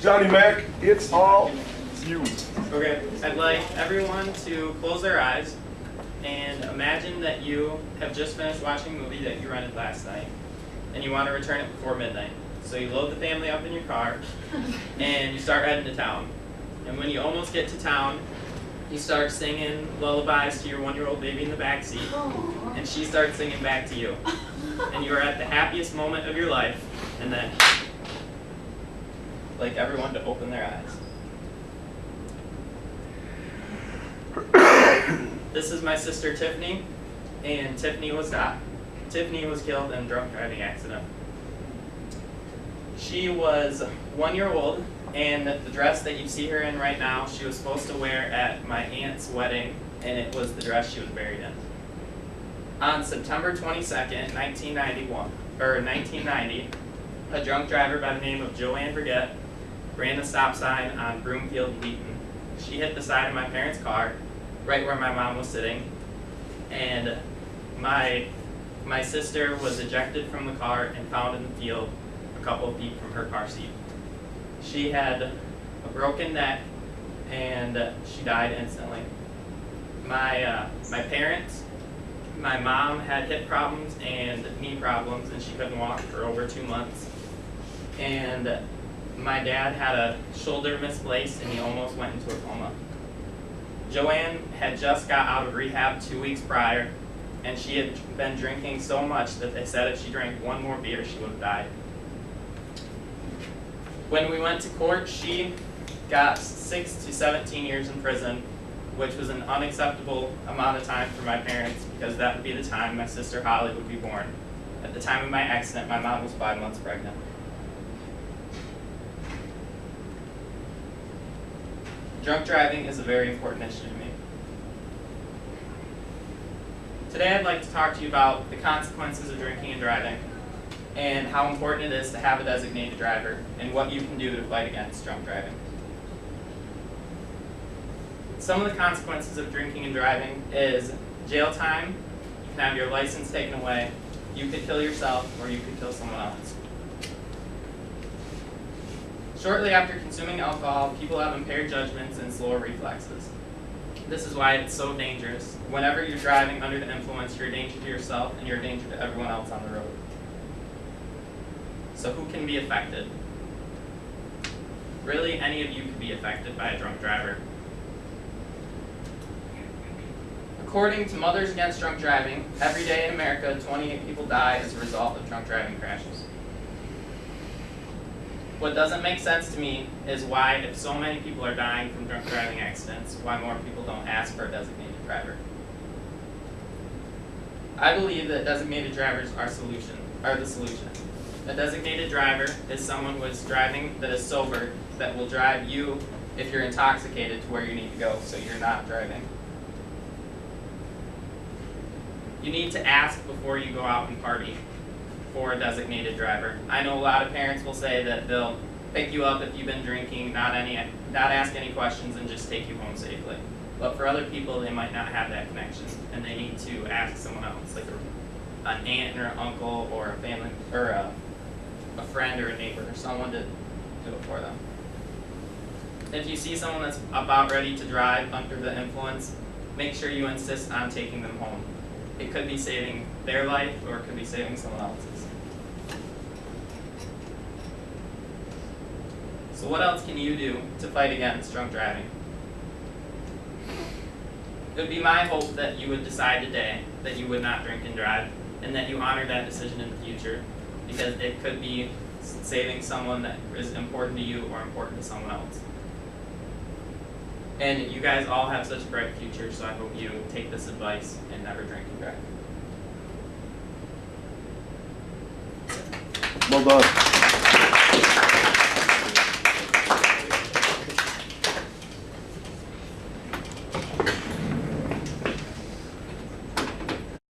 Johnny Mac, it's all you. Okay, I'd like everyone to close their eyes and imagine that you have just finished watching a movie that you rented last night and you want to return it before midnight. So you load the family up in your car and you start heading to town. And when you almost get to town, you start singing lullabies to your 1-year-old baby in the back seat, and she starts singing back to you. And you are at the happiest moment of your life, and then like everyone to open their eyes. This is my sister Tiffany, and Tiffany was killed in a drunk driving accident. She was 1 year old, and the dress that you see her in right now, she was supposed to wear at my aunt's wedding, and it was the dress she was buried in. On September 22nd, 1990, a drunk driver by the name of Joanne Brigette ran a stop sign on Broomfield Wheaton. She hit the side of my parents' car, right where my mom was sitting, and my sister was ejected from the car and found in the field a couple of feet from her car seat. She had a broken neck, and she died instantly. My parents, my mom had hip problems and knee problems, and she couldn't walk for over 2 months. And my dad had a shoulder misplaced, and he almost went into a coma. Joanne had just got out of rehab 2 weeks prior, and she had been drinking so much that they said if she drank one more beer, she would have died. When we went to court, she got 6 to 17 years in prison, which was an unacceptable amount of time for my parents because that would be the time my sister Holly would be born. At the time of my accident, my mom was 5 months pregnant. Drunk driving is a very important issue to me. Today I'd like to talk to you about the consequences of drinking and driving, and how important it is to have a designated driver, and what you can do to fight against drunk driving. Some of the consequences of drinking and driving is jail time, you can have your license taken away, you could kill yourself, or you could kill someone else. Shortly after consuming alcohol, people have impaired judgments and slower reflexes. This is why it's so dangerous. Whenever you're driving under the influence, you're a danger to yourself and you're a danger to everyone else on the road. So who can be affected? Really, any of you could be affected by a drunk driver. According to Mothers Against Drunk Driving, every day in America, 28 people die as a result of drunk driving crashes. What doesn't make sense to me is why, if so many people are dying from drunk driving accidents, why more people don't ask for a designated driver. I believe that designated drivers are the solution. A designated driver is someone who is driving that is sober, that will drive you if you're intoxicated to where you need to go, so you're not driving. You need to ask before you go out and party for a designated driver. I know a lot of parents will say that they'll pick you up if you've been drinking, not ask any questions, and just take you home safely. But for other people, they might not have that connection, and they need to ask someone else, like an aunt or an uncle or a family or a friend or a neighbor or someone to do it for them. If you see someone that's about ready to drive under the influence, make sure you insist on taking them home. It could be saving their life, or it could be saving someone else's. So what else can you do to fight against drunk driving? It would be my hope that you would decide today that you would not drink and drive, and that you honor that decision in the future, because it could be saving someone that is important to you or important to someone else. And you guys all have such a bright future, so I hope you take this advice and never drink and drive. Well done.